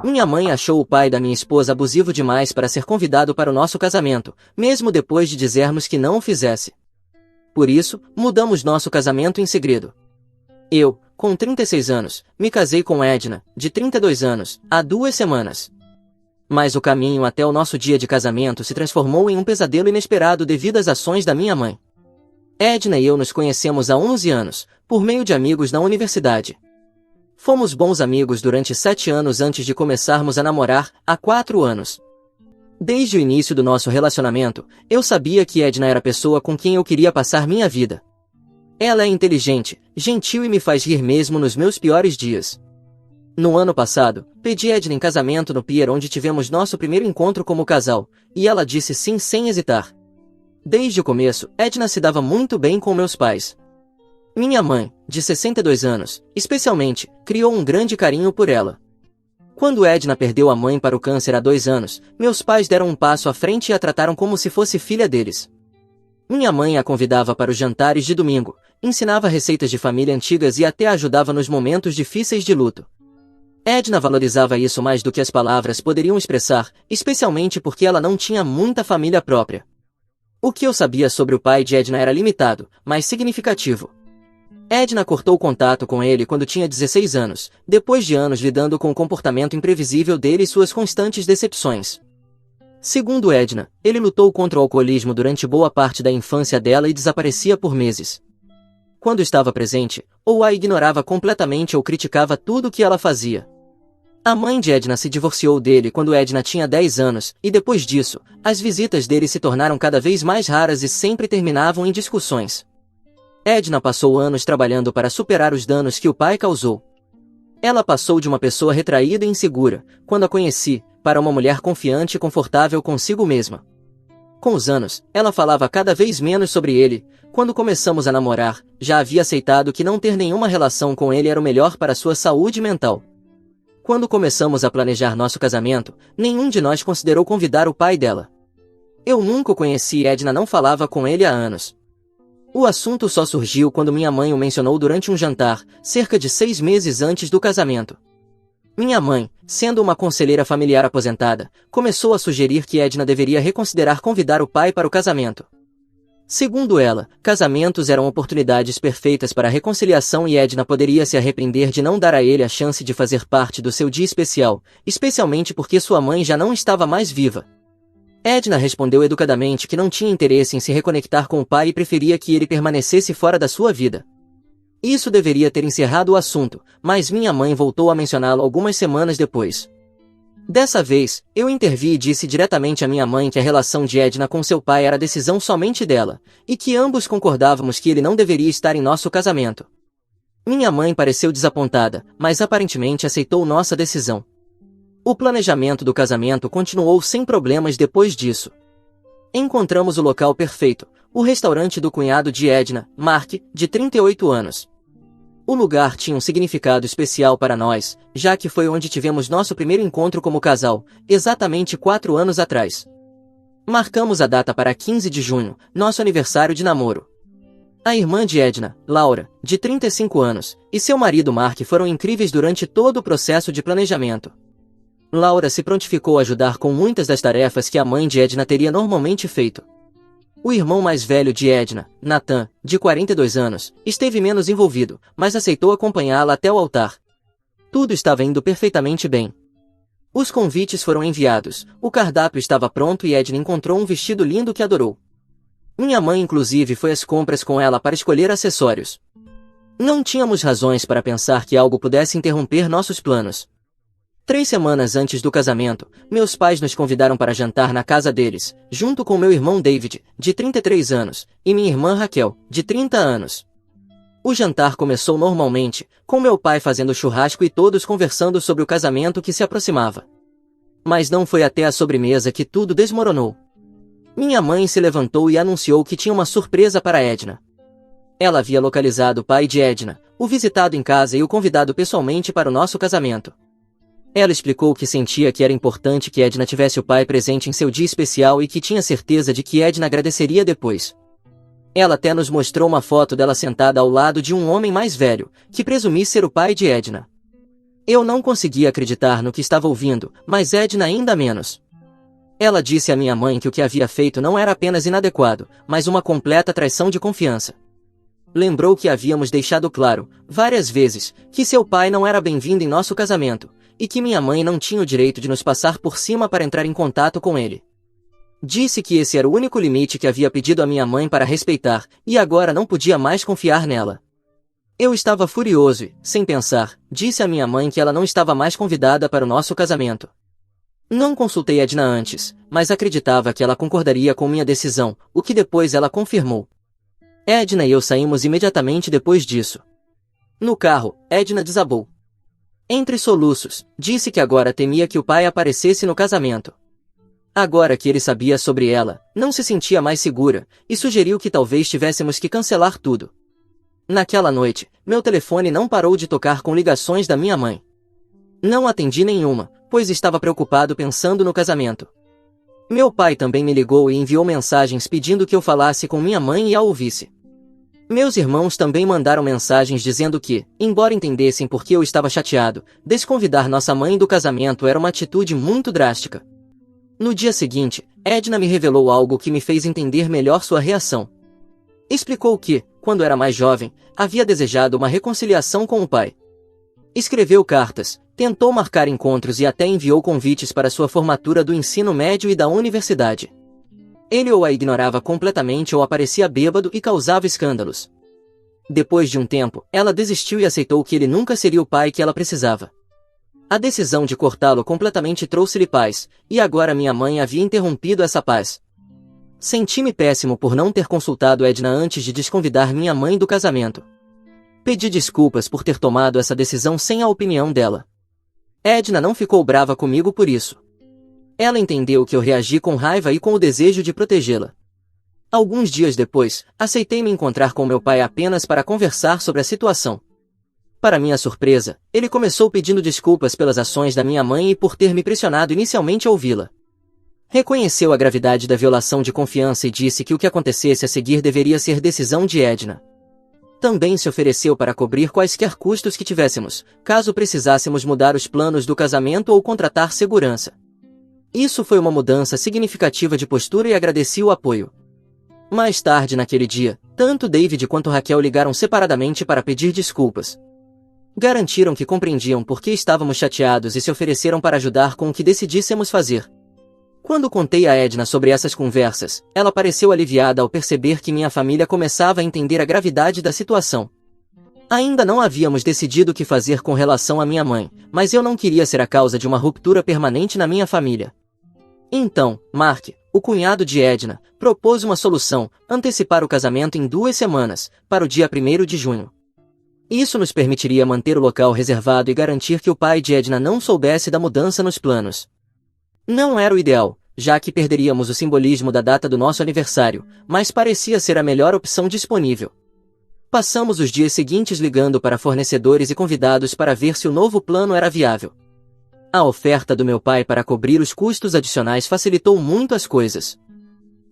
Minha mãe achou o pai da minha esposa abusivo demais para ser convidado para o nosso casamento, mesmo depois de dizermos que não o fizesse. Por isso, mudamos nosso casamento em segredo. Eu, com 36 anos, me casei com Edna, de 32 anos, há 2 semanas. Mas o caminho até o nosso dia de casamento se transformou em um pesadelo inesperado devido às ações da minha mãe. Edna e eu nos conhecemos há 11 anos, por meio de amigos na universidade. Fomos bons amigos durante 7 anos antes de começarmos a namorar, há 4 anos. Desde o início do nosso relacionamento, eu sabia que Edna era a pessoa com quem eu queria passar minha vida. Ela é inteligente, gentil e me faz rir mesmo nos meus piores dias. No ano passado, pedi Edna em casamento no pier onde tivemos nosso primeiro encontro como casal, e ela disse sim sem hesitar. Desde o começo, Edna se dava muito bem com meus pais. Minha mãe, de 62 anos, especialmente, criou um grande carinho por ela. Quando Edna perdeu a mãe para o câncer há 2 anos, meus pais deram um passo à frente e a trataram como se fosse filha deles. Minha mãe a convidava para os jantares de domingo, ensinava receitas de família antigas e até ajudava nos momentos difíceis de luto. Edna valorizava isso mais do que as palavras poderiam expressar, especialmente porque ela não tinha muita família própria. O que eu sabia sobre o pai de Edna era limitado, mas significativo. Edna cortou contato com ele quando tinha 16 anos, depois de anos lidando com o comportamento imprevisível dele e suas constantes decepções. Segundo Edna, ele lutou contra o alcoolismo durante boa parte da infância dela e desaparecia por meses. Quando estava presente, ou a ignorava completamente ou criticava tudo o que ela fazia. A mãe de Edna se divorciou dele quando Edna tinha 10 anos, e depois disso, as visitas dele se tornaram cada vez mais raras e sempre terminavam em discussões. Edna passou anos trabalhando para superar os danos que o pai causou. Ela passou de uma pessoa retraída e insegura, quando a conheci, para uma mulher confiante e confortável consigo mesma. Com os anos, ela falava cada vez menos sobre ele. Quando começamos a namorar, já havia aceitado que não ter nenhuma relação com ele era o melhor para sua saúde mental. Quando começamos a planejar nosso casamento, nenhum de nós considerou convidar o pai dela. Eu nunca o conheci e Edna não falava com ele há anos. O assunto só surgiu quando minha mãe o mencionou durante um jantar, cerca de 6 meses antes do casamento. Minha mãe, sendo uma conselheira familiar aposentada, começou a sugerir que Edna deveria reconsiderar convidar o pai para o casamento. Segundo ela, casamentos eram oportunidades perfeitas para a reconciliação e Edna poderia se arrepender de não dar a ele a chance de fazer parte do seu dia especial, especialmente porque sua mãe já não estava mais viva. Edna respondeu educadamente que não tinha interesse em se reconectar com o pai e preferia que ele permanecesse fora da sua vida. Isso deveria ter encerrado o assunto, mas minha mãe voltou a mencioná-lo algumas semanas depois. Dessa vez, eu intervi e disse diretamente a minha mãe que a relação de Edna com seu pai era decisão somente dela, e que ambos concordávamos que ele não deveria estar em nosso casamento. Minha mãe pareceu desapontada, mas aparentemente aceitou nossa decisão. O planejamento do casamento continuou sem problemas depois disso. Encontramos o local perfeito, o restaurante do cunhado de Edna, Mark, de 38 anos. O lugar tinha um significado especial para nós, já que foi onde tivemos nosso primeiro encontro como casal, exatamente 4 anos atrás. Marcamos a data para 15 de junho, nosso aniversário de namoro. A irmã de Edna, Laura, de 35 anos, e seu marido Mark foram incríveis durante todo o processo de planejamento. Laura se prontificou a ajudar com muitas das tarefas que a mãe de Edna teria normalmente feito. O irmão mais velho de Edna, Nathan, de 42 anos, esteve menos envolvido, mas aceitou acompanhá-la até o altar. Tudo estava indo perfeitamente bem. Os convites foram enviados, o cardápio estava pronto e Edna encontrou um vestido lindo que adorou. Minha mãe inclusive foi às compras com ela para escolher acessórios. Não tínhamos razões para pensar que algo pudesse interromper nossos planos. 3 semanas antes do casamento, meus pais nos convidaram para jantar na casa deles, junto com meu irmão David, de 33 anos, e minha irmã Raquel, de 30 anos. O jantar começou normalmente, com meu pai fazendo churrasco e todos conversando sobre o casamento que se aproximava. Mas não foi até a sobremesa que tudo desmoronou. Minha mãe se levantou e anunciou que tinha uma surpresa para Edna. Ela havia localizado o pai de Edna, o visitado em casa e o convidado pessoalmente para o nosso casamento. Ela explicou que sentia que era importante que Edna tivesse o pai presente em seu dia especial e que tinha certeza de que Edna agradeceria depois. Ela até nos mostrou uma foto dela sentada ao lado de um homem mais velho, que presumi ser o pai de Edna. Eu não conseguia acreditar no que estava ouvindo, mas Edna ainda menos. Ela disse à minha mãe que o que havia feito não era apenas inadequado, mas uma completa traição de confiança. Lembrou que havíamos deixado claro, várias vezes, que seu pai não era bem-vindo em nosso casamento, e que minha mãe não tinha o direito de nos passar por cima para entrar em contato com ele. Disse que esse era o único limite que havia pedido à minha mãe para respeitar, e agora não podia mais confiar nela. Eu estava furioso e, sem pensar, disse à minha mãe que ela não estava mais convidada para o nosso casamento. Não consultei Edna antes, mas acreditava que ela concordaria com minha decisão, o que depois ela confirmou. Edna e eu saímos imediatamente depois disso. No carro, Edna desabou. Entre soluços, disse que agora temia que o pai aparecesse no casamento. Agora que ele sabia sobre ela, não se sentia mais segura, e sugeriu que talvez tivéssemos que cancelar tudo. Naquela noite, meu telefone não parou de tocar com ligações da minha mãe. Não atendi nenhuma, pois estava preocupado pensando no casamento. Meu pai também me ligou e enviou mensagens pedindo que eu falasse com minha mãe e a ouvisse. Meus irmãos também mandaram mensagens dizendo que, embora entendessem por que eu estava chateado, desconvidar nossa mãe do casamento era uma atitude muito drástica. No dia seguinte, Edna me revelou algo que me fez entender melhor sua reação. Explicou que, quando era mais jovem, havia desejado uma reconciliação com o pai. Escreveu cartas, tentou marcar encontros e até enviou convites para sua formatura do ensino médio e da universidade. Ele ou a ignorava completamente ou aparecia bêbado e causava escândalos. Depois de um tempo, ela desistiu e aceitou que ele nunca seria o pai que ela precisava. A decisão de cortá-lo completamente trouxe-lhe paz, e agora minha mãe havia interrompido essa paz. Senti-me péssimo por não ter consultado Edna antes de desconvidar minha mãe do casamento. Pedi desculpas por ter tomado essa decisão sem a opinião dela. Edna não ficou brava comigo por isso. Ela entendeu que eu reagi com raiva e com o desejo de protegê-la. Alguns dias depois, aceitei me encontrar com meu pai apenas para conversar sobre a situação. Para minha surpresa, ele começou pedindo desculpas pelas ações da minha mãe e por ter me pressionado inicialmente a ouvi-la. Reconheceu a gravidade da violação de confiança e disse que o que acontecesse a seguir deveria ser decisão de Edna. Também se ofereceu para cobrir quaisquer custos que tivéssemos, caso precisássemos mudar os planos do casamento ou contratar segurança. Isso foi uma mudança significativa de postura e agradeci o apoio. Mais tarde naquele dia, tanto David quanto Raquel ligaram separadamente para pedir desculpas. Garantiram que compreendiam por que estávamos chateados e se ofereceram para ajudar com o que decidíssemos fazer. Quando contei a Edna sobre essas conversas, ela pareceu aliviada ao perceber que minha família começava a entender a gravidade da situação. Ainda não havíamos decidido o que fazer com relação à minha mãe, mas eu não queria ser a causa de uma ruptura permanente na minha família. Então, Mark, o cunhado de Edna, propôs uma solução: antecipar o casamento em 2 semanas, para o dia 1º de junho. Isso nos permitiria manter o local reservado e garantir que o pai de Edna não soubesse da mudança nos planos. Não era o ideal, já que perderíamos o simbolismo da data do nosso aniversário, mas parecia ser a melhor opção disponível. Passamos os dias seguintes ligando para fornecedores e convidados para ver se o novo plano era viável. A oferta do meu pai para cobrir os custos adicionais facilitou muito as coisas.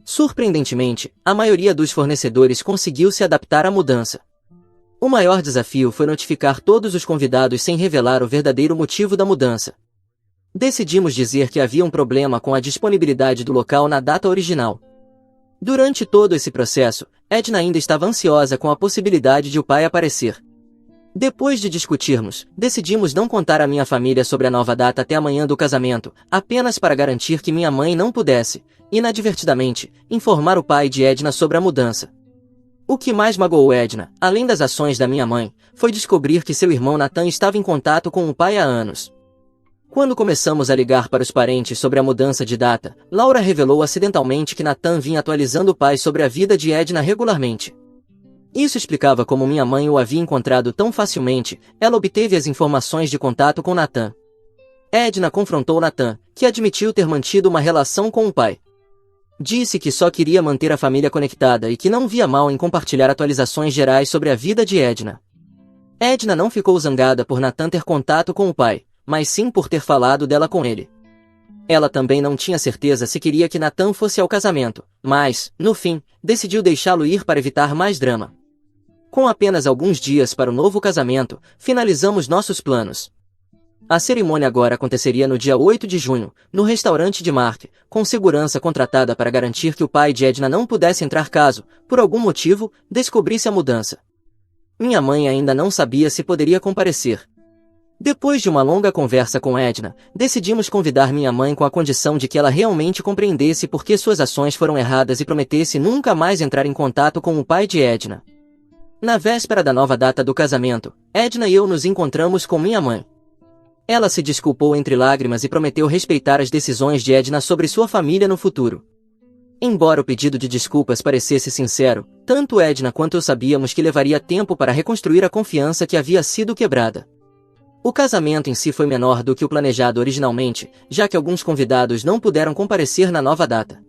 Surpreendentemente, a maioria dos fornecedores conseguiu se adaptar à mudança. O maior desafio foi notificar todos os convidados sem revelar o verdadeiro motivo da mudança. Decidimos dizer que havia um problema com a disponibilidade do local na data original. Durante todo esse processo, Edna ainda estava ansiosa com a possibilidade de o pai aparecer. Depois de discutirmos, decidimos não contar à minha família sobre a nova data até amanhã do casamento, apenas para garantir que minha mãe não pudesse, inadvertidamente, informar o pai de Edna sobre a mudança. O que mais magoou Edna, além das ações da minha mãe, foi descobrir que seu irmão Nathan estava em contato com o pai há anos. Quando começamos a ligar para os parentes sobre a mudança de data, Laura revelou acidentalmente que Nathan vinha atualizando o pai sobre a vida de Edna regularmente. Isso explicava como minha mãe o havia encontrado tão facilmente. Ela obteve as informações de contato com Nathan. Edna confrontou Nathan, que admitiu ter mantido uma relação com o pai. Disse que só queria manter a família conectada e que não via mal em compartilhar atualizações gerais sobre a vida de Edna. Edna não ficou zangada por Nathan ter contato com o pai, mas sim por ter falado dela com ele. Ela também não tinha certeza se queria que Nathan fosse ao casamento, mas, no fim, decidiu deixá-lo ir para evitar mais drama. Com apenas alguns dias para o novo casamento, finalizamos nossos planos. A cerimônia agora aconteceria no dia 8 de junho, no restaurante de Mark, com segurança contratada para garantir que o pai de Edna não pudesse entrar caso, por algum motivo, descobrisse a mudança. Minha mãe ainda não sabia se poderia comparecer. Depois de uma longa conversa com Edna, decidimos convidar minha mãe com a condição de que ela realmente compreendesse por que suas ações foram erradas e prometesse nunca mais entrar em contato com o pai de Edna. Na véspera da nova data do casamento, Edna e eu nos encontramos com minha mãe. Ela se desculpou entre lágrimas e prometeu respeitar as decisões de Edna sobre sua família no futuro. Embora o pedido de desculpas parecesse sincero, tanto Edna quanto eu sabíamos que levaria tempo para reconstruir a confiança que havia sido quebrada. O casamento em si foi menor do que o planejado originalmente, já que alguns convidados não puderam comparecer na nova data.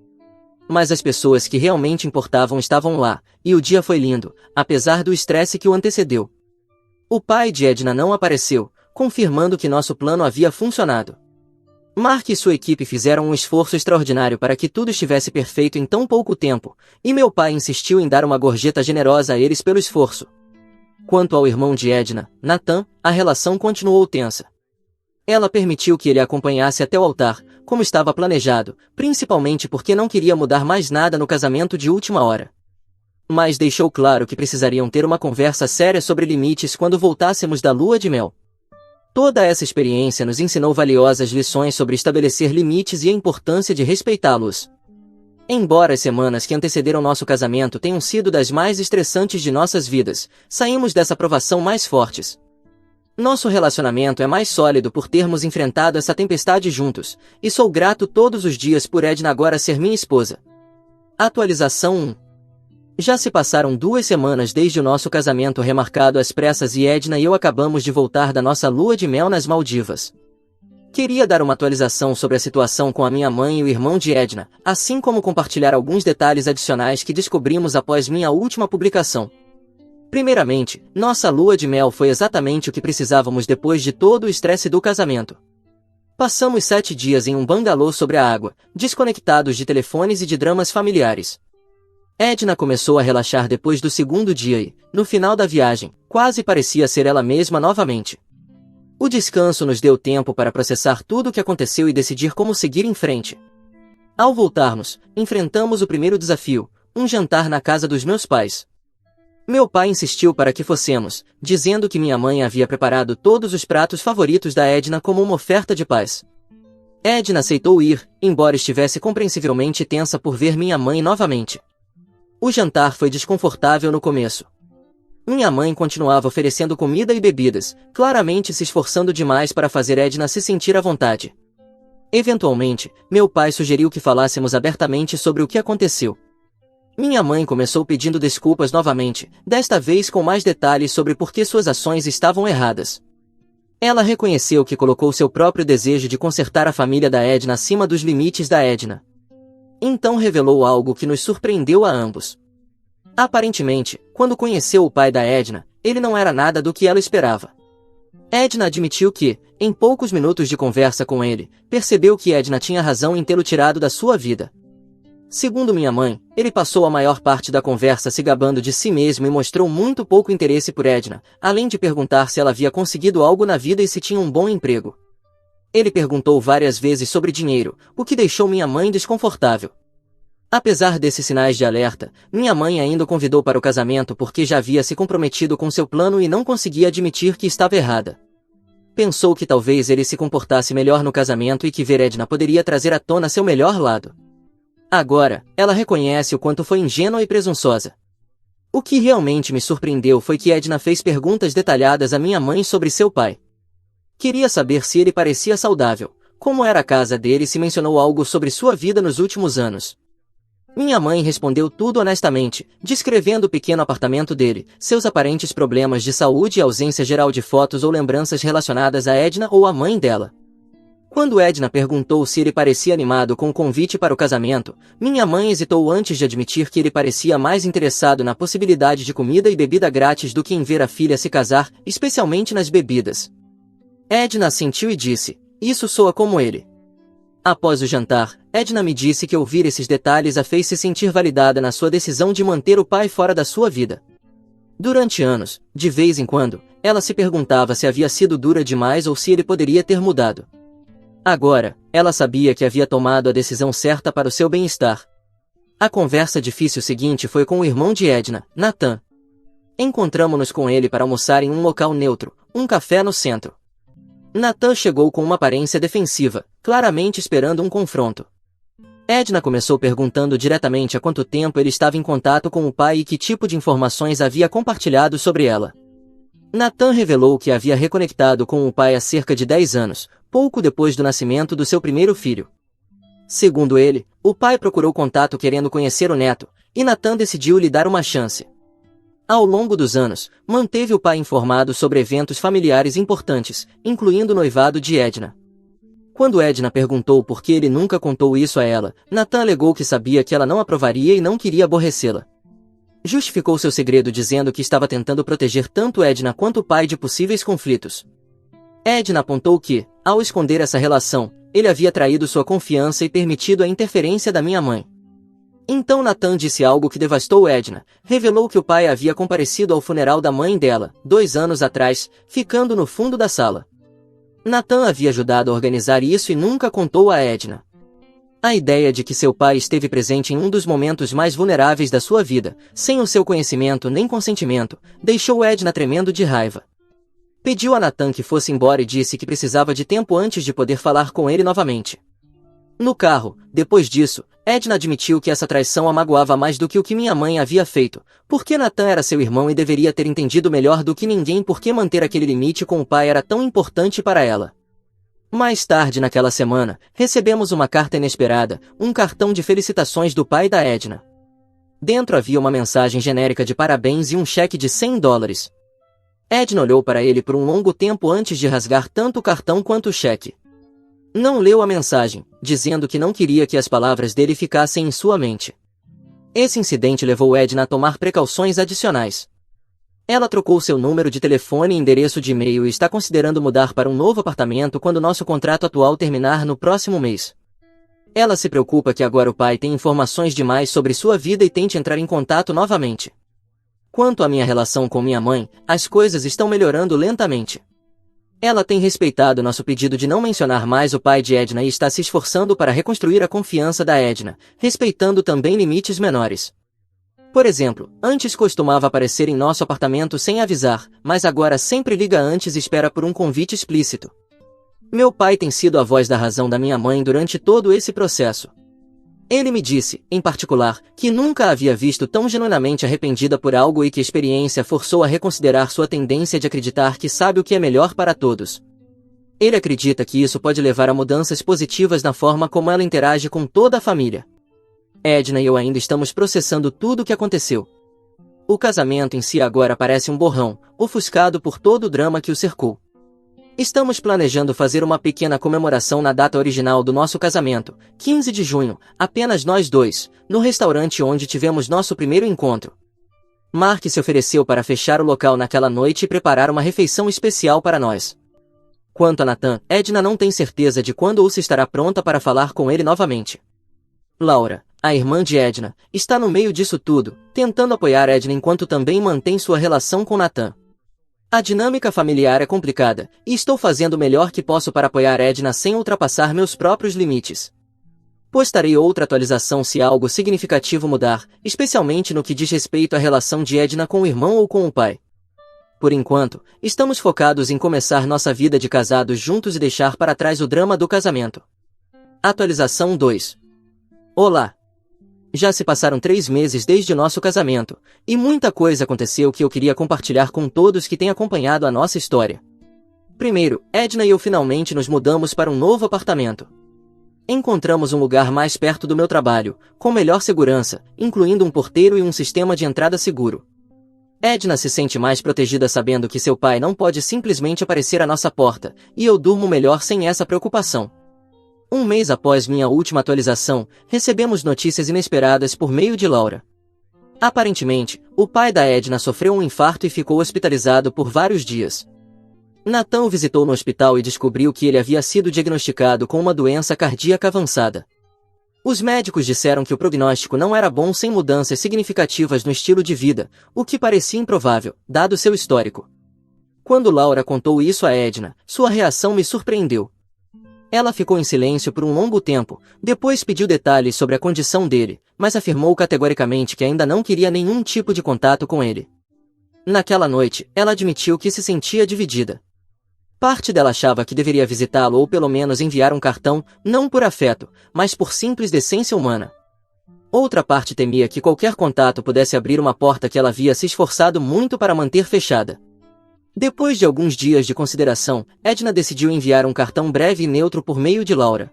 Mas as pessoas que realmente importavam estavam lá, e o dia foi lindo, apesar do estresse que o antecedeu. O pai de Edna não apareceu, confirmando que nosso plano havia funcionado. Mark e sua equipe fizeram um esforço extraordinário para que tudo estivesse perfeito em tão pouco tempo, e meu pai insistiu em dar uma gorjeta generosa a eles pelo esforço. Quanto ao irmão de Edna, Nathan, a relação continuou tensa. Ela permitiu que ele a acompanhasse até o altar, como estava planejado, principalmente porque não queria mudar mais nada no casamento de última hora. Mas deixou claro que precisariam ter uma conversa séria sobre limites quando voltássemos da lua de mel. Toda essa experiência nos ensinou valiosas lições sobre estabelecer limites e a importância de respeitá-los. Embora as semanas que antecederam nosso casamento tenham sido das mais estressantes de nossas vidas, saímos dessa provação mais fortes. Nosso relacionamento é mais sólido por termos enfrentado essa tempestade juntos, e sou grato todos os dias por Edna agora ser minha esposa. Atualização 1. Já se passaram 2 semanas desde o nosso casamento remarcado às pressas e Edna e eu acabamos de voltar da nossa lua de mel nas Maldivas. Queria dar uma atualização sobre a situação com a minha mãe e o irmão de Edna, assim como compartilhar alguns detalhes adicionais que descobrimos após minha última publicação. Primeiramente, nossa lua de mel foi exatamente o que precisávamos depois de todo o estresse do casamento. Passamos 7 dias em um bangalô sobre a água, desconectados de telefones e de dramas familiares. Edna começou a relaxar depois do segundo dia e, no final da viagem, quase parecia ser ela mesma novamente. O descanso nos deu tempo para processar tudo o que aconteceu e decidir como seguir em frente. Ao voltarmos, enfrentamos o primeiro desafio, um jantar na casa dos meus pais. Meu pai insistiu para que fossemos, dizendo que minha mãe havia preparado todos os pratos favoritos da Edna como uma oferta de paz. Edna aceitou ir, embora estivesse compreensivelmente tensa por ver minha mãe novamente. O jantar foi desconfortável no começo. Minha mãe continuava oferecendo comida e bebidas, claramente se esforçando demais para fazer Edna se sentir à vontade. Eventualmente, meu pai sugeriu que falássemos abertamente sobre o que aconteceu. Minha mãe começou pedindo desculpas novamente, desta vez com mais detalhes sobre por que suas ações estavam erradas. Ela reconheceu que colocou seu próprio desejo de consertar a família da Edna acima dos limites da Edna. Então revelou algo que nos surpreendeu a ambos. Aparentemente, quando conheceu o pai da Edna, ele não era nada do que ela esperava. Edna admitiu que, em poucos minutos de conversa com ele, percebeu que Edna tinha razão em tê-lo tirado da sua vida. Segundo minha mãe, ele passou a maior parte da conversa se gabando de si mesmo e mostrou muito pouco interesse por Edna, além de perguntar se ela havia conseguido algo na vida e se tinha um bom emprego. Ele perguntou várias vezes sobre dinheiro, o que deixou minha mãe desconfortável. Apesar desses sinais de alerta, minha mãe ainda o convidou para o casamento porque já havia se comprometido com seu plano e não conseguia admitir que estava errada. Pensou que talvez ele se comportasse melhor no casamento e que ver Edna poderia trazer à tona seu melhor lado. Agora, ela reconhece o quanto foi ingênua e presunçosa. O que realmente me surpreendeu foi que Edna fez perguntas detalhadas à minha mãe sobre seu pai. Queria saber se ele parecia saudável, como era a casa dele e se mencionou algo sobre sua vida nos últimos anos. Minha mãe respondeu tudo honestamente, descrevendo o pequeno apartamento dele, seus aparentes problemas de saúde e ausência geral de fotos ou lembranças relacionadas a Edna ou à mãe dela. Quando Edna perguntou se ele parecia animado com o convite para o casamento, minha mãe hesitou antes de admitir que ele parecia mais interessado na possibilidade de comida e bebida grátis do que em ver a filha se casar, especialmente nas bebidas. Edna assentiu e disse, isso soa como ele. Após o jantar, Edna me disse que ouvir esses detalhes a fez se sentir validada na sua decisão de manter o pai fora da sua vida. Durante anos, de vez em quando, ela se perguntava se havia sido dura demais ou se ele poderia ter mudado. Agora, ela sabia que havia tomado a decisão certa para o seu bem-estar. A conversa difícil seguinte foi com o irmão de Edna, Nathan. Encontramo-nos com ele para almoçar em um local neutro, um café no centro. Nathan chegou com uma aparência defensiva, claramente esperando um confronto. Edna começou perguntando diretamente há quanto tempo ele estava em contato com o pai e que tipo de informações havia compartilhado sobre ela. Nathan revelou que havia reconectado com o pai há cerca de 10 anos, pouco depois do nascimento do seu primeiro filho. Segundo ele, o pai procurou contato querendo conhecer o neto, e Nathan decidiu lhe dar uma chance. Ao longo dos anos, manteve o pai informado sobre eventos familiares importantes, incluindo o noivado de Edna. Quando Edna perguntou por que ele nunca contou isso a ela, Nathan alegou que sabia que ela não aprovaria e não queria aborrecê-la. Justificou seu segredo dizendo que estava tentando proteger tanto Edna quanto o pai de possíveis conflitos. Edna apontou que, ao esconder essa relação, ele havia traído sua confiança e permitido a interferência da minha mãe. Então Nathan disse algo que devastou Edna, revelou que o pai havia comparecido ao funeral da mãe dela, 2 anos atrás, ficando no fundo da sala. Nathan havia ajudado a organizar isso e nunca contou a Edna. A ideia de que seu pai esteve presente em um dos momentos mais vulneráveis da sua vida, sem o seu conhecimento nem consentimento, deixou Edna tremendo de raiva. Pediu a Nathan que fosse embora e disse que precisava de tempo antes de poder falar com ele novamente. No carro, depois disso, Edna admitiu que essa traição a magoava mais do que o que minha mãe havia feito, porque Nathan era seu irmão e deveria ter entendido melhor do que ninguém por que manter aquele limite com o pai era tão importante para ela. Mais tarde naquela semana, recebemos uma carta inesperada, um cartão de felicitações do pai da Edna. Dentro havia uma mensagem genérica de parabéns e um cheque de $100. Edna olhou para ele por um longo tempo antes de rasgar tanto o cartão quanto o cheque. Não leu a mensagem, dizendo que não queria que as palavras dele ficassem em sua mente. Esse incidente levou Edna a tomar precauções adicionais. Ela trocou seu número de telefone e endereço de e-mail e está considerando mudar para um novo apartamento quando nosso contrato atual terminar no próximo mês. Ela se preocupa que agora o pai tem informações demais sobre sua vida e tente entrar em contato novamente. Quanto à minha relação com minha mãe, as coisas estão melhorando lentamente. Ela tem respeitado nosso pedido de não mencionar mais o pai de Edna e está se esforçando para reconstruir a confiança da Edna, respeitando também limites menores. Por exemplo, antes costumava aparecer em nosso apartamento sem avisar, mas agora sempre liga antes e espera por um convite explícito. Meu pai tem sido a voz da razão da minha mãe durante todo esse processo. Ele me disse, em particular, que nunca a havia visto tão genuinamente arrependida por algo e que a experiência forçou a reconsiderar sua tendência de acreditar que sabe o que é melhor para todos. Ele acredita que isso pode levar a mudanças positivas na forma como ela interage com toda a família. Edna e eu ainda estamos processando tudo o que aconteceu. O casamento em si agora parece um borrão, ofuscado por todo o drama que o cercou. Estamos planejando fazer uma pequena comemoração na data original do nosso casamento, 15 de junho, apenas nós dois, no restaurante onde tivemos nosso primeiro encontro. Mark se ofereceu para fechar o local naquela noite e preparar uma refeição especial para nós. Quanto a Nathan, Edna não tem certeza de quando ou se estará pronta para falar com ele novamente. Laura, a irmã de Edna, está no meio disso tudo, tentando apoiar Edna enquanto também mantém sua relação com Nathan. A dinâmica familiar é complicada, e estou fazendo o melhor que posso para apoiar Edna sem ultrapassar meus próprios limites. Postarei outra atualização se algo significativo mudar, especialmente no que diz respeito à relação de Edna com o irmão ou com o pai. Por enquanto, estamos focados em começar nossa vida de casados juntos e deixar para trás o drama do casamento. Atualização 2. Olá! Já se passaram 3 meses desde o nosso casamento, e muita coisa aconteceu que eu queria compartilhar com todos que têm acompanhado a nossa história. Primeiro, Edna e eu finalmente nos mudamos para um novo apartamento. Encontramos um lugar mais perto do meu trabalho, com melhor segurança, incluindo um porteiro e um sistema de entrada seguro. Edna se sente mais protegida sabendo que seu pai não pode simplesmente aparecer à nossa porta, e eu durmo melhor sem essa preocupação. Um mês após minha última atualização, recebemos notícias inesperadas por meio de Laura. Aparentemente, o pai da Edna sofreu um infarto e ficou hospitalizado por vários dias. Nathan o visitou no hospital e descobriu que ele havia sido diagnosticado com uma doença cardíaca avançada. Os médicos disseram que o prognóstico não era bom sem mudanças significativas no estilo de vida, o que parecia improvável, dado seu histórico. Quando Laura contou isso a Edna, sua reação me surpreendeu. Ela ficou em silêncio por um longo tempo, depois pediu detalhes sobre a condição dele, mas afirmou categoricamente que ainda não queria nenhum tipo de contato com ele. Naquela noite, ela admitiu que se sentia dividida. Parte dela achava que deveria visitá-lo ou pelo menos enviar um cartão, não por afeto, mas por simples decência humana. Outra parte temia que qualquer contato pudesse abrir uma porta que ela havia se esforçado muito para manter fechada. Depois de alguns dias de consideração, Edna decidiu enviar um cartão breve e neutro por meio de Laura.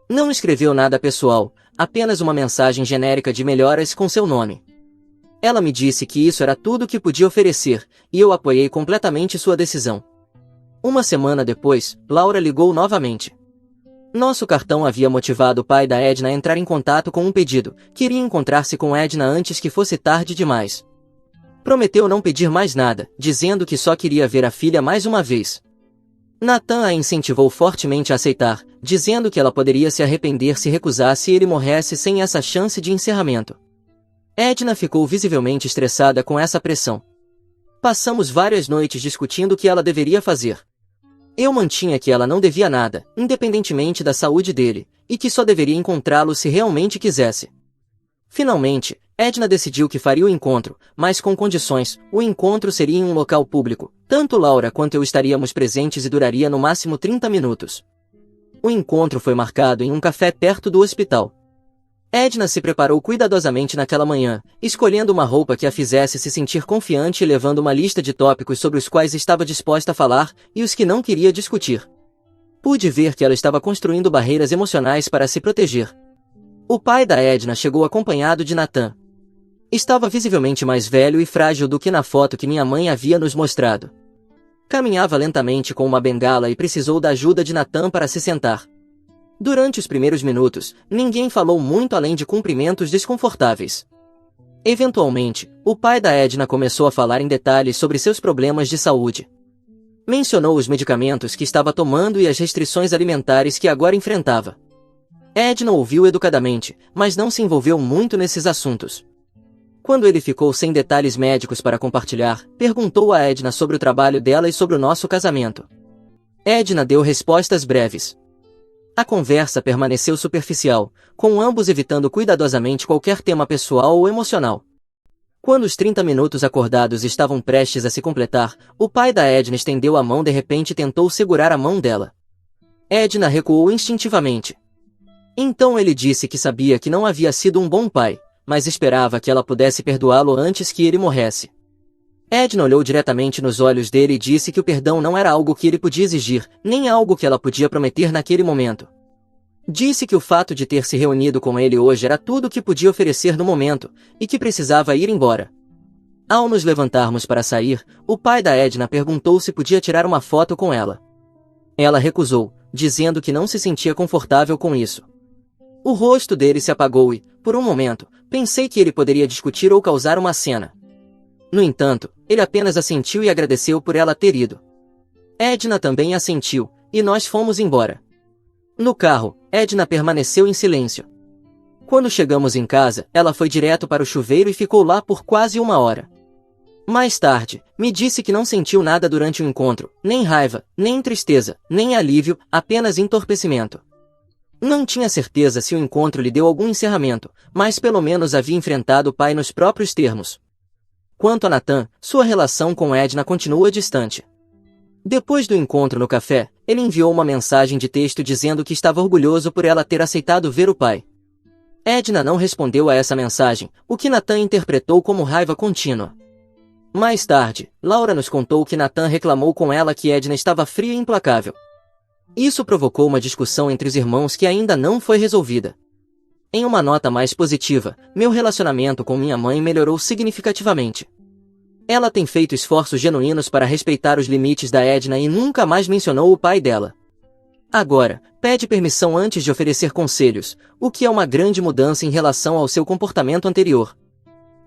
Não escreveu nada pessoal, apenas uma mensagem genérica de melhoras com seu nome. Ela me disse que isso era tudo o que podia oferecer, e eu apoiei completamente sua decisão. Uma semana depois, Laura ligou novamente. Nosso cartão havia motivado o pai da Edna a entrar em contato com um pedido. Queria encontrar-se com Edna antes que fosse tarde demais. Prometeu não pedir mais nada, dizendo que só queria ver a filha mais uma vez. Nathan a incentivou fortemente a aceitar, dizendo que ela poderia se arrepender se recusasse e ele morresse sem essa chance de encerramento. Edna ficou visivelmente estressada com essa pressão. Passamos várias noites discutindo o que ela deveria fazer. Eu mantinha que ela não devia nada, independentemente da saúde dele, e que só deveria encontrá-lo se realmente quisesse. Finalmente, Edna decidiu que faria o encontro, mas com condições. O encontro seria em um local público. Tanto Laura quanto eu estaríamos presentes e duraria no máximo 30 minutos. O encontro foi marcado em um café perto do hospital. Edna se preparou cuidadosamente naquela manhã, escolhendo uma roupa que a fizesse se sentir confiante e levando uma lista de tópicos sobre os quais estava disposta a falar e os que não queria discutir. Pude ver que ela estava construindo barreiras emocionais para se proteger. O pai da Edna chegou acompanhado de Nathan. Estava visivelmente mais velho e frágil do que na foto que minha mãe havia nos mostrado. Caminhava lentamente com uma bengala e precisou da ajuda de Nathan para se sentar. Durante os primeiros minutos, ninguém falou muito além de cumprimentos desconfortáveis. Eventualmente, o pai da Edna começou a falar em detalhes sobre seus problemas de saúde. Mencionou os medicamentos que estava tomando e as restrições alimentares que agora enfrentava. Edna ouviu educadamente, mas não se envolveu muito nesses assuntos. Quando ele ficou sem detalhes médicos para compartilhar, perguntou a Edna sobre o trabalho dela e sobre o nosso casamento. Edna deu respostas breves. A conversa permaneceu superficial, com ambos evitando cuidadosamente qualquer tema pessoal ou emocional. Quando os 30 minutos acordados estavam prestes a se completar, o pai da Edna estendeu a mão de repente e tentou segurar a mão dela. Edna recuou instintivamente. Então ele disse que sabia que não havia sido um bom pai, mas esperava que ela pudesse perdoá-lo antes que ele morresse. Edna olhou diretamente nos olhos dele e disse que o perdão não era algo que ele podia exigir, nem algo que ela podia prometer naquele momento. Disse que o fato de ter se reunido com ele hoje era tudo o que podia oferecer no momento, e que precisava ir embora. Ao nos levantarmos para sair, o pai da Edna perguntou se podia tirar uma foto com ela. Ela recusou, dizendo que não se sentia confortável com isso. O rosto dele se apagou e, por um momento, pensei que ele poderia discutir ou causar uma cena. No entanto, ele apenas assentiu e agradeceu por ela ter ido. Edna também assentiu, e nós fomos embora. No carro, Edna permaneceu em silêncio. Quando chegamos em casa, ela foi direto para o chuveiro e ficou lá por quase 1 hora. Mais tarde, me disse que não sentiu nada durante o encontro, nem raiva, nem tristeza, nem alívio, apenas entorpecimento. Não tinha certeza se o encontro lhe deu algum encerramento, mas pelo menos havia enfrentado o pai nos próprios termos. Quanto a Nathan, sua relação com Edna continua distante. Depois do encontro no café, ele enviou uma mensagem de texto dizendo que estava orgulhoso por ela ter aceitado ver o pai. Edna não respondeu a essa mensagem, o que Nathan interpretou como raiva contínua. Mais tarde, Laura nos contou que Nathan reclamou com ela que Edna estava fria e implacável. Isso provocou uma discussão entre os irmãos que ainda não foi resolvida. Em uma nota mais positiva, meu relacionamento com minha mãe melhorou significativamente. Ela tem feito esforços genuínos para respeitar os limites da Edna e nunca mais mencionou o pai dela. Agora, pede permissão antes de oferecer conselhos, o que é uma grande mudança em relação ao seu comportamento anterior.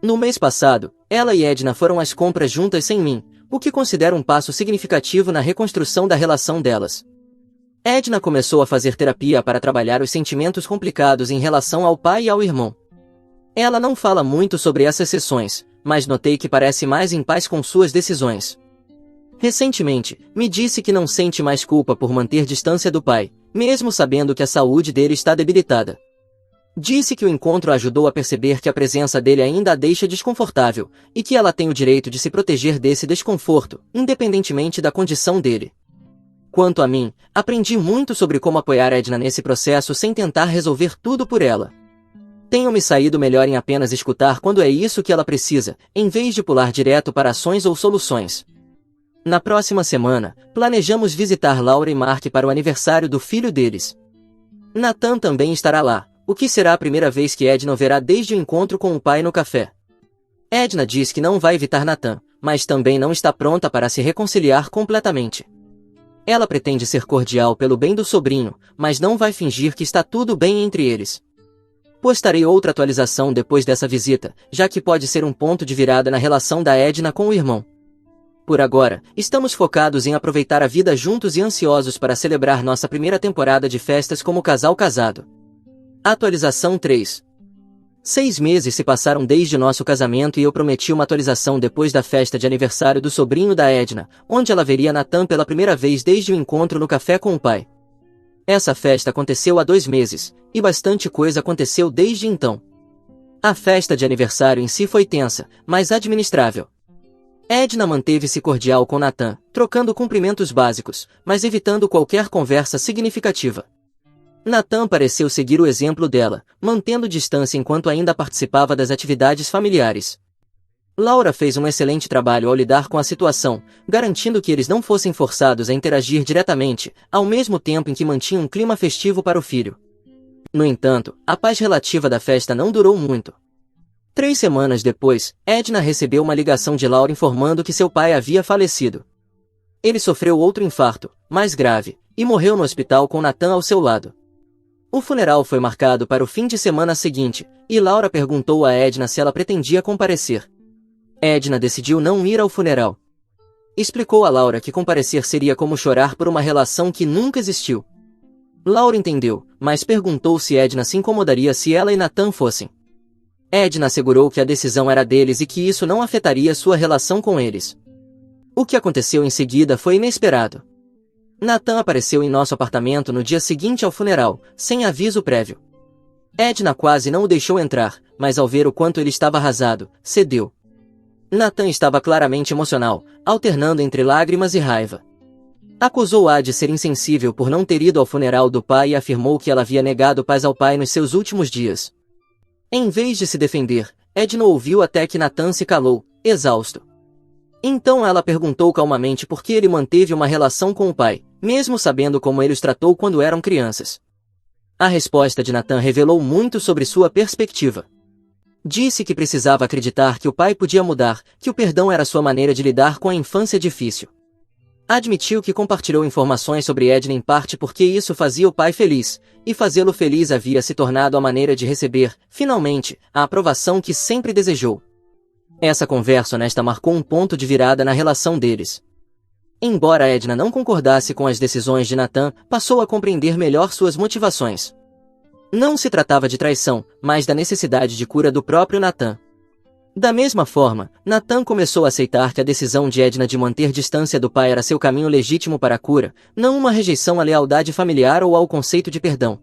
No mês passado, ela e Edna foram às compras juntas sem mim, o que considero um passo significativo na reconstrução da relação delas. Edna começou a fazer terapia para trabalhar os sentimentos complicados em relação ao pai e ao irmão. Ela não fala muito sobre essas sessões, mas notei que parece mais em paz com suas decisões. Recentemente, me disse que não sente mais culpa por manter distância do pai, mesmo sabendo que a saúde dele está debilitada. Disse que o encontro a ajudou a perceber que a presença dele ainda a deixa desconfortável, e que ela tem o direito de se proteger desse desconforto, independentemente da condição dele. Quanto a mim, aprendi muito sobre como apoiar Edna nesse processo sem tentar resolver tudo por ela. Tenho me saído melhor em apenas escutar quando é isso que ela precisa, em vez de pular direto para ações ou soluções. Na próxima semana, planejamos visitar Laura e Mark para o aniversário do filho deles. Nathan também estará lá, o que será a primeira vez que Edna o verá desde o encontro com o pai no café. Edna diz que não vai evitar Nathan, mas também não está pronta para se reconciliar completamente. Ela pretende ser cordial pelo bem do sobrinho, mas não vai fingir que está tudo bem entre eles. Postarei outra atualização depois dessa visita, já que pode ser um ponto de virada na relação da Edna com o irmão. Por agora, estamos focados em aproveitar a vida juntos e ansiosos para celebrar nossa primeira temporada de festas como casal casado. Atualização 3. 6 meses se passaram desde nosso casamento e eu prometi uma atualização depois da festa de aniversário do sobrinho da Edna, onde ela veria Nathan pela primeira vez desde o encontro no café com o pai. Essa festa aconteceu há 2 meses, e bastante coisa aconteceu desde então. A festa de aniversário em si foi tensa, mas administrável. Edna manteve-se cordial com Nathan, trocando cumprimentos básicos, mas evitando qualquer conversa significativa. Nathan pareceu seguir o exemplo dela, mantendo distância enquanto ainda participava das atividades familiares. Laura fez um excelente trabalho ao lidar com a situação, garantindo que eles não fossem forçados a interagir diretamente, ao mesmo tempo em que mantinha um clima festivo para o filho. No entanto, a paz relativa da festa não durou muito. 3 semanas depois, Edna recebeu uma ligação de Laura informando que seu pai havia falecido. Ele sofreu outro infarto, mais grave, e morreu no hospital com Nathan ao seu lado. O funeral foi marcado para o fim de semana seguinte, e Laura perguntou a Edna se ela pretendia comparecer. Edna decidiu não ir ao funeral. Explicou a Laura que comparecer seria como chorar por uma relação que nunca existiu. Laura entendeu, mas perguntou se Edna se incomodaria se ela e Nathan fossem. Edna assegurou que a decisão era deles e que isso não afetaria sua relação com eles. O que aconteceu em seguida foi inesperado. Nathan apareceu em nosso apartamento no dia seguinte ao funeral, sem aviso prévio. Edna quase não o deixou entrar, mas ao ver o quanto ele estava arrasado, cedeu. Nathan estava claramente emocional, alternando entre lágrimas e raiva. Acusou-a de ser insensível por não ter ido ao funeral do pai e afirmou que ela havia negado paz ao pai nos seus últimos dias. Em vez de se defender, Edna ouviu até que Nathan se calou, exausto. Então ela perguntou calmamente por que ele manteve uma relação com o pai, mesmo sabendo como ele os tratou quando eram crianças. A resposta de Nathan revelou muito sobre sua perspectiva. Disse que precisava acreditar que o pai podia mudar, que o perdão era sua maneira de lidar com a infância difícil. Admitiu que compartilhou informações sobre Edna em parte porque isso fazia o pai feliz, e fazê-lo feliz havia se tornado a maneira de receber, finalmente, a aprovação que sempre desejou. Essa conversa honesta marcou um ponto de virada na relação deles. Embora Edna não concordasse com as decisões de Nathan, passou a compreender melhor suas motivações. Não se tratava de traição, mas da necessidade de cura do próprio Nathan. Da mesma forma, Nathan começou a aceitar que a decisão de Edna de manter distância do pai era seu caminho legítimo para a cura, não uma rejeição à lealdade familiar ou ao conceito de perdão.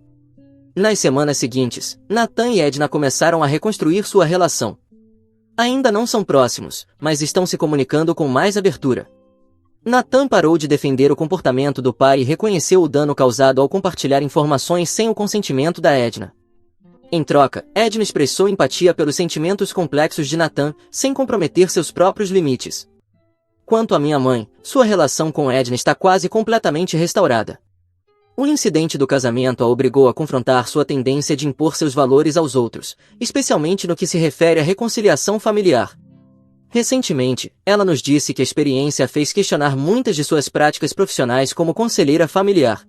Nas semanas seguintes, Nathan e Edna começaram a reconstruir sua relação. Ainda não são próximos, mas estão se comunicando com mais abertura. Nathan parou de defender o comportamento do pai e reconheceu o dano causado ao compartilhar informações sem o consentimento da Edna. Em troca, Edna expressou empatia pelos sentimentos complexos de Nathan, sem comprometer seus próprios limites. Quanto à minha mãe, sua relação com Edna está quase completamente restaurada. O incidente do casamento a obrigou a confrontar sua tendência de impor seus valores aos outros, especialmente no que se refere à reconciliação familiar. Recentemente, ela nos disse que a experiência a fez questionar muitas de suas práticas profissionais como conselheira familiar.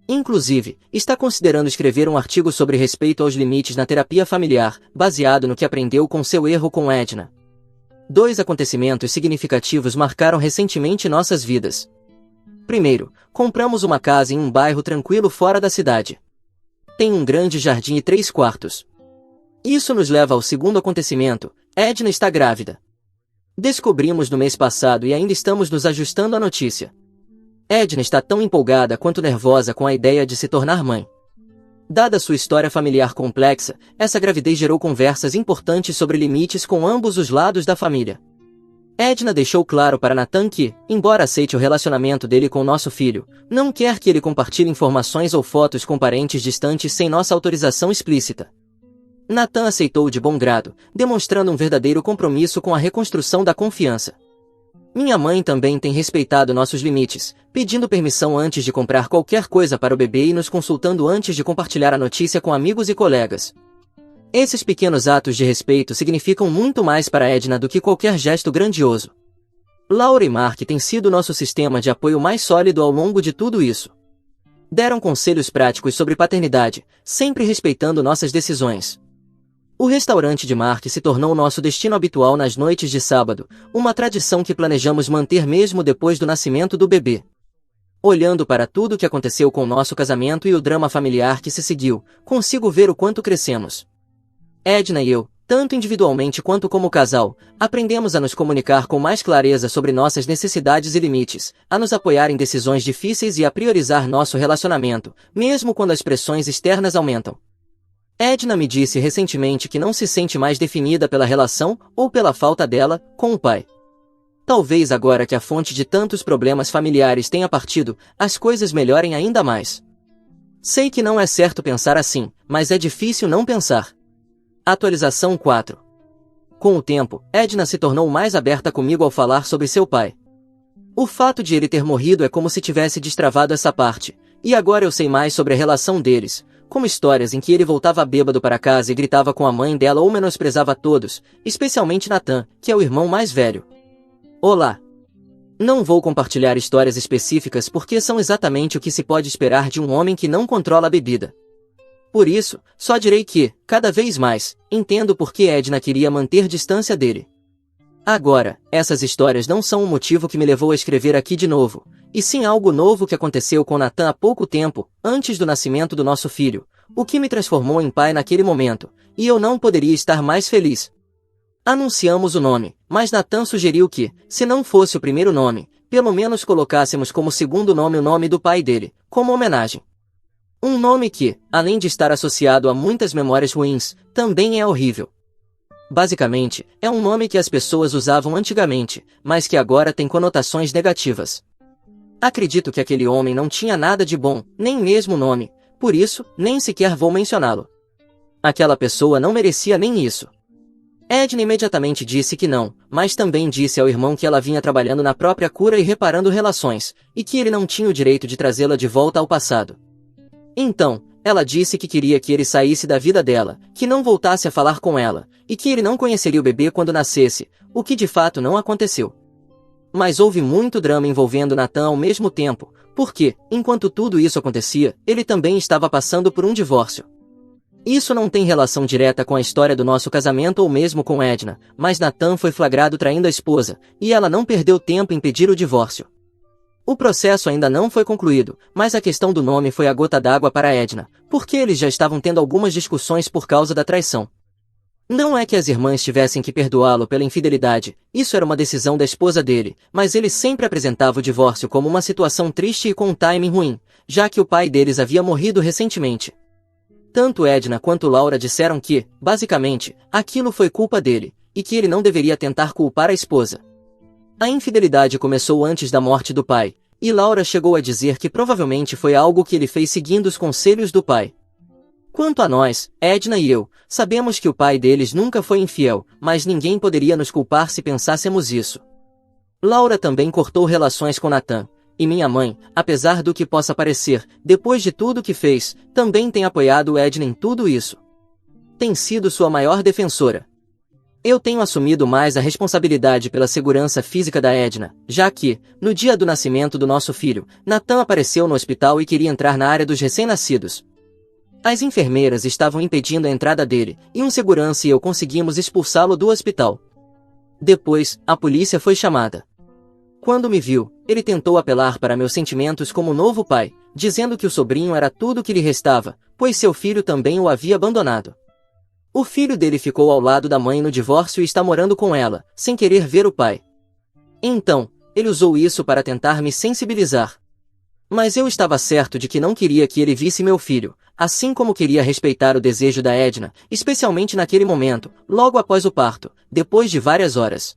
Inclusive, está considerando escrever um artigo sobre respeito aos limites na terapia familiar, baseado no que aprendeu com seu erro com Edna. 2 acontecimentos significativos marcaram recentemente nossas vidas. Primeiro, compramos uma casa em um bairro tranquilo fora da cidade. Tem um grande jardim e 3 quartos. Isso nos leva ao segundo acontecimento: Edna está grávida. Descobrimos no mês passado e ainda estamos nos ajustando à notícia. Edna está tão empolgada quanto nervosa com a ideia de se tornar mãe. Dada sua história familiar complexa, essa gravidez gerou conversas importantes sobre limites com ambos os lados da família. Edna deixou claro para Nathan que, embora aceite o relacionamento dele com nosso filho, não quer que ele compartilhe informações ou fotos com parentes distantes sem nossa autorização explícita. Nathan aceitou de bom grado, demonstrando um verdadeiro compromisso com a reconstrução da confiança. Minha mãe também tem respeitado nossos limites, pedindo permissão antes de comprar qualquer coisa para o bebê e nos consultando antes de compartilhar a notícia com amigos e colegas. Esses pequenos atos de respeito significam muito mais para Edna do que qualquer gesto grandioso. Laura e Mark têm sido nosso sistema de apoio mais sólido ao longo de tudo isso. Deram conselhos práticos sobre paternidade, sempre respeitando nossas decisões. O restaurante de Mark se tornou nosso destino habitual nas noites de sábado, uma tradição que planejamos manter mesmo depois do nascimento do bebê. Olhando para tudo o que aconteceu com nosso casamento e o drama familiar que se seguiu, consigo ver o quanto crescemos. Edna e eu, tanto individualmente quanto como casal, aprendemos a nos comunicar com mais clareza sobre nossas necessidades e limites, a nos apoiar em decisões difíceis e a priorizar nosso relacionamento, mesmo quando as pressões externas aumentam. Edna me disse recentemente que não se sente mais definida pela relação, ou pela falta dela, com o pai. Talvez agora que a fonte de tantos problemas familiares tenha partido, as coisas melhorem ainda mais. Sei que não é certo pensar assim, mas é difícil não pensar. Atualização 4. Com o tempo, Edna se tornou mais aberta comigo ao falar sobre seu pai. O fato de ele ter morrido é como se tivesse destravado essa parte, e agora eu sei mais sobre a relação deles, como histórias em que ele voltava bêbado para casa e gritava com a mãe dela ou menosprezava todos, especialmente Nathan, que é o irmão mais velho. Olá! Não vou compartilhar histórias específicas porque são exatamente o que se pode esperar de um homem que não controla a bebida. Por isso, só direi que, cada vez mais, entendo por que Edna queria manter distância dele. Agora, essas histórias não são o motivo que me levou a escrever aqui de novo, e sim algo novo que aconteceu com Nathan há pouco tempo, antes do nascimento do nosso filho, o que me transformou em pai naquele momento, e eu não poderia estar mais feliz. Anunciamos o nome, mas Nathan sugeriu que, se não fosse o primeiro nome, pelo menos colocássemos como segundo nome o nome do pai dele, como homenagem. Um nome que, além de estar associado a muitas memórias ruins, também é horrível. Basicamente, é um nome que as pessoas usavam antigamente, mas que agora tem conotações negativas. Acredito que aquele homem não tinha nada de bom, nem mesmo nome, por isso, nem sequer vou mencioná-lo. Aquela pessoa não merecia nem isso. Edna imediatamente disse que não, mas também disse ao irmão que ela vinha trabalhando na própria cura e reparando relações, e que ele não tinha o direito de trazê-la de volta ao passado. Então, ela disse que queria que ele saísse da vida dela, que não voltasse a falar com ela, e que ele não conheceria o bebê quando nascesse, o que de fato não aconteceu. Mas houve muito drama envolvendo Nathan ao mesmo tempo, porque, enquanto tudo isso acontecia, ele também estava passando por um divórcio. Isso não tem relação direta com a história do nosso casamento ou mesmo com Edna, mas Nathan foi flagrado traindo a esposa, e ela não perdeu tempo em pedir o divórcio. O processo ainda não foi concluído, mas a questão do nome foi a gota d'água para Edna, porque eles já estavam tendo algumas discussões por causa da traição. Não é que as irmãs tivessem que perdoá-lo pela infidelidade, isso era uma decisão da esposa dele, mas ele sempre apresentava o divórcio como uma situação triste e com um timing ruim, já que o pai deles havia morrido recentemente. Tanto Edna quanto Laura disseram que, basicamente, aquilo foi culpa dele, e que ele não deveria tentar culpar a esposa. A infidelidade começou antes da morte do pai, e Laura chegou a dizer que provavelmente foi algo que ele fez seguindo os conselhos do pai. Quanto a nós, Edna e eu, sabemos que o pai deles nunca foi infiel, mas ninguém poderia nos culpar se pensássemos isso. Laura também cortou relações com Nathan, e minha mãe, apesar do que possa parecer, depois de tudo que fez, também tem apoiado Edna em tudo isso. Tem sido sua maior defensora. Eu tenho assumido mais a responsabilidade pela segurança física da Edna, já que, no dia do nascimento do nosso filho, Nathan apareceu no hospital e queria entrar na área dos recém-nascidos. As enfermeiras estavam impedindo a entrada dele, e um segurança e eu conseguimos expulsá-lo do hospital. Depois, a polícia foi chamada. Quando me viu, ele tentou apelar para meus sentimentos como novo pai, dizendo que o sobrinho era tudo que lhe restava, pois seu filho também o havia abandonado. O filho dele ficou ao lado da mãe no divórcio e está morando com ela, sem querer ver o pai. Então, ele usou isso para tentar me sensibilizar. Mas eu estava certo de que não queria que ele visse meu filho, assim como queria respeitar o desejo da Edna, especialmente naquele momento, logo após o parto, depois de várias horas.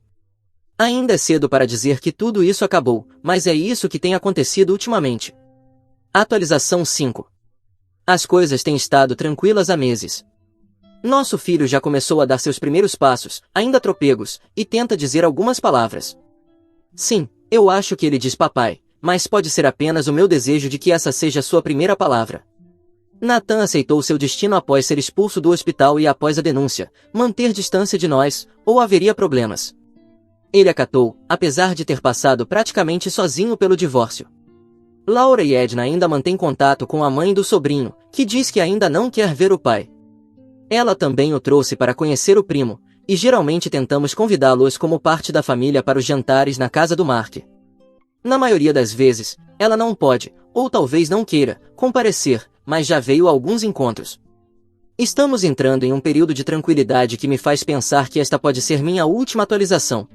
Ainda é cedo para dizer que tudo isso acabou, mas é isso que tem acontecido ultimamente. Atualização 5. As coisas têm estado tranquilas há meses. Nosso filho já começou a dar seus primeiros passos, ainda tropegos, e tenta dizer algumas palavras. Sim, eu acho que ele diz papai, mas pode ser apenas o meu desejo de que essa seja sua primeira palavra. Nathan aceitou seu destino após ser expulso do hospital e após a denúncia, manter distância de nós, ou haveria problemas. Ele acatou, apesar de ter passado praticamente sozinho pelo divórcio. Laura e Edna ainda mantêm contato com a mãe do sobrinho, que diz que ainda não quer ver o pai. Ela também o trouxe para conhecer o primo, e geralmente tentamos convidá-los como parte da família para os jantares na casa do Mark. Na maioria das vezes, ela não pode, ou talvez não queira, comparecer, mas já veio a alguns encontros. Estamos entrando em um período de tranquilidade que me faz pensar que esta pode ser minha última atualização.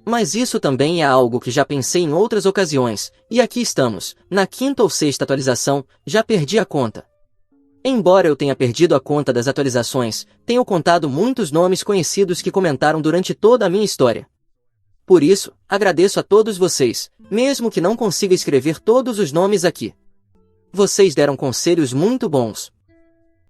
Mas isso também é algo que já pensei em outras ocasiões, e aqui estamos, na 5ª ou 6ª atualização, já perdi a conta. Embora eu tenha perdido a conta das atualizações, tenho contado muitos nomes conhecidos que comentaram durante toda a minha história. Por isso, agradeço a todos vocês, mesmo que não consiga escrever todos os nomes aqui. Vocês deram conselhos muito bons.